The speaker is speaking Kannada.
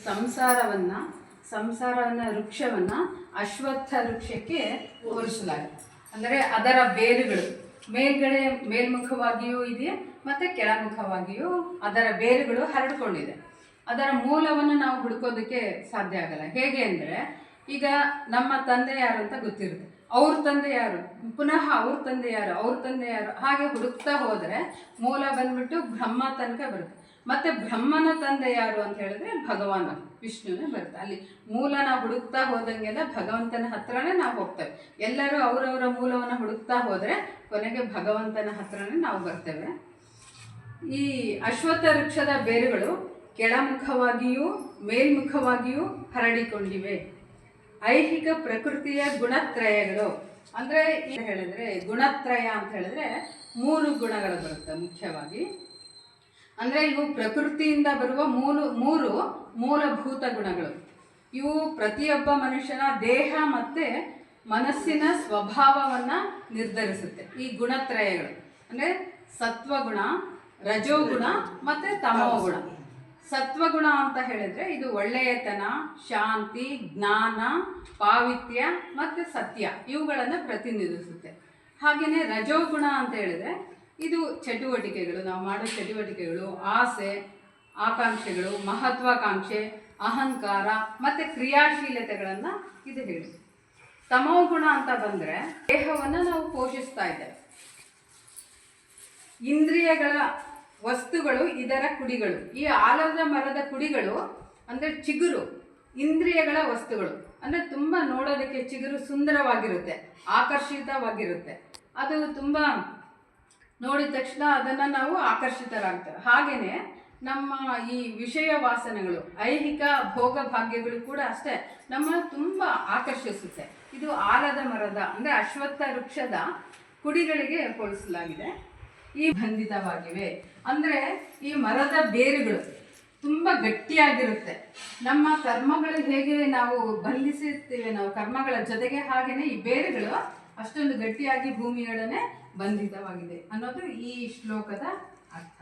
ಸಂಸಾರವನ್ನ ವೃಕ್ಷವನ್ನ ಅಶ್ವತ್ಥ ವೃಕ್ಷಕ್ಕೆ ಹೋಲಿಸಲಾಗಿದೆ. ಅಂದರೆ ಅದರ ಬೇರುಗಳು ಮೇಲ್ಮುಖವಾಗಿಯೂ ಇದೆ ಮತ್ತು ಕೆಳಮುಖವಾಗಿಯೂ ಅದರ ಬೇರುಗಳು ಹರಡಿಕೊಂಡಿದೆ. ಅದರ ಮೂಲವನ್ನು ನಾವು ಹುಡುಕೋದಕ್ಕೆ ಸಾಧ್ಯ ಆಗಲ್ಲ. ಹೇಗೆ ಅಂದರೆ, ಈಗ ನಮ್ಮ ತಂದೆ ಯಾರು ಅಂತ ಗೊತ್ತಿರುತ್ತೆ, ಅವ್ರ ತಂದೆ ಯಾರು, ಪುನಃ ಅವ್ರ ತಂದೆ ಯಾರು ಹಾಗೆ ಹುಡುಕ್ತಾ ಹೋದರೆ ಮೂಲ ಬಂದ್ಬಿಟ್ಟು ಬ್ರಹ್ಮ ತನಕ ಬರುತ್ತೆ. ಮತ್ತೆ ಬ್ರಹ್ಮನ ತಂದೆ ಯಾರು ಅಂತ ಹೇಳಿದ್ರೆ ಭಗವಾನ ವಿಷ್ಣುವೇ ಬರುತ್ತೆ. ಅಲ್ಲಿ ಮೂಲ ನಾವು ಹುಡುಕ್ತಾ ಹೋದಂಗೆಲ್ಲ ಭಗವಂತನ ಹತ್ರನೇ ನಾವು ಹೋಗ್ತೇವೆ. ಎಲ್ಲರೂ ಅವರವರ ಮೂಲವನ್ನು ಹುಡುಕ್ತಾ ಹೋದರೆ ಕೊನೆಗೆ ಭಗವಂತನ ಹತ್ರನೇ ನಾವು ಬರ್ತೇವೆ. ಈ ಅಶ್ವತ್ಥ ವೃಕ್ಷದ ಬೇರುಗಳು ಕೆಳಮುಖವಾಗಿಯೂ ಮೇಲ್ಮುಖವಾಗಿಯೂ ಹರಡಿಕೊಂಡಿವೆ. ಐಹಿಕ ಪ್ರಕೃತಿಯ ಗುಣತ್ರಯಗಳು ಅಂದರೆ ಹೇಳಿದ್ರೆ ಗುಣತ್ರಯ ಅಂತ ಹೇಳಿದ್ರೆ 3 ಗುಣಗಳು ಬರುತ್ತೆ ಮುಖ್ಯವಾಗಿ. ಅಂದರೆ ಇವು ಪ್ರಕೃತಿಯಿಂದ ಬರುವ ಮೂರು ಮೂಲಭೂತ ಗುಣಗಳು. ಇವು ಪ್ರತಿಯೊಬ್ಬ ಮನುಷ್ಯನ ದೇಹ ಮತ್ತು ಮನಸ್ಸಿನ ಸ್ವಭಾವವನ್ನು ನಿರ್ಧರಿಸುತ್ತೆ. ಈ ಗುಣತ್ರಯಗಳು ಅಂದರೆ ಸತ್ವಗುಣ, ರಜೋಗುಣ ಮತ್ತು ತಮೋಗುಣ. ಸತ್ವಗುಣ ಅಂತ ಹೇಳಿದ್ರೆ ಇದು ಒಳ್ಳೆಯತನ, ಶಾಂತಿ, ಜ್ಞಾನ, ಪಾವಿತ್ರ್ಯ ಮತ್ತು ಸತ್ಯ ಇವುಗಳನ್ನು ಪ್ರತಿನಿಧಿಸುತ್ತೆ. ಹಾಗೆಯೇ ರಜೋಗುಣ ಅಂತ ಹೇಳಿದ್ರೆ ಇದು ಚಟುವಟಿಕೆಗಳು, ನಾವು ಮಾಡೋ ಚಟುವಟಿಕೆಗಳು, ಆಸೆ, ಆಕಾಂಕ್ಷೆಗಳು, ಮಹತ್ವಾಕಾಂಕ್ಷೆ, ಅಹಂಕಾರ ಮತ್ತು ಕ್ರಿಯಾಶೀಲತೆಗಳನ್ನು ಇದು ಹೇಳಿ. ತಮೋಗುಣ ಅಂತ ಬಂದರೆ ದೇಹವನ್ನು ನಾವು ಪೋಷಿಸ್ತಾ ಇದ್ದೇವೆ. ಇಂದ್ರಿಯಗಳ ವಸ್ತುಗಳು ಇದರ ಕುಡಿಗಳು. ಈ ಆಲದ ಮರದ ಕುಡಿಗಳು ಅಂದರೆ ಚಿಗುರು ಇಂದ್ರಿಯಗಳ ವಸ್ತುಗಳು. ಅಂದರೆ ತುಂಬ ನೋಡೋದಕ್ಕೆ ಚಿಗುರು ಸುಂದರವಾಗಿರುತ್ತೆ, ಆಕರ್ಷಿತವಾಗಿರುತ್ತೆ. ಅದು ತುಂಬ ನೋಡಿದ ತಕ್ಷಣ ಅದನ್ನು ನಾವು ಆಕರ್ಷಿತರಾಗ್ತೇವೆ. ಹಾಗೆಯೇ ನಮ್ಮ ಈ ವಿಷಯ ವಾಸನೆಗಳು, ಐಹಿಕ ಭೋಗ ಭಾಗ್ಯಗಳು ಕೂಡ ಅಷ್ಟೇ ನಮ್ಮನ್ನು ತುಂಬ ಆಕರ್ಷಿಸುತ್ತೆ. ಇದು ಆಲದ ಮರದ ಅಂದರೆ ಅಶ್ವತ್ಥ ವೃಕ್ಷದ ಕುಡಿಗಳಿಗೆ ಹೋಲಿಸಲಾಗಿದೆ. ಈ ಬಂಧಿತವಾಗಿವೆ ಅಂದರೆ ಈ ಮರದ ಬೇರುಗಳು ತುಂಬ ಗಟ್ಟಿಯಾಗಿರುತ್ತೆ. ನಮ್ಮ ಕರ್ಮಗಳು ಹೇಗೆ ನಾವು ಬಂಧಿಸುತ್ತೇವೆ ನಾವು ಕರ್ಮಗಳ ಜೊತೆಗೆ, ಹಾಗೆಯೇ ಈ ಬೇರುಗಳು ಅಷ್ಟೊಂದು ಗಟ್ಟಿಯಾಗಿ ಭೂಮಿಯೊಡನೆ ಬಂಧಿತವಾಗಿದೆ ಅನ್ನೋದು ಈ ಶ್ಲೋಕದ ಅರ್ಥ.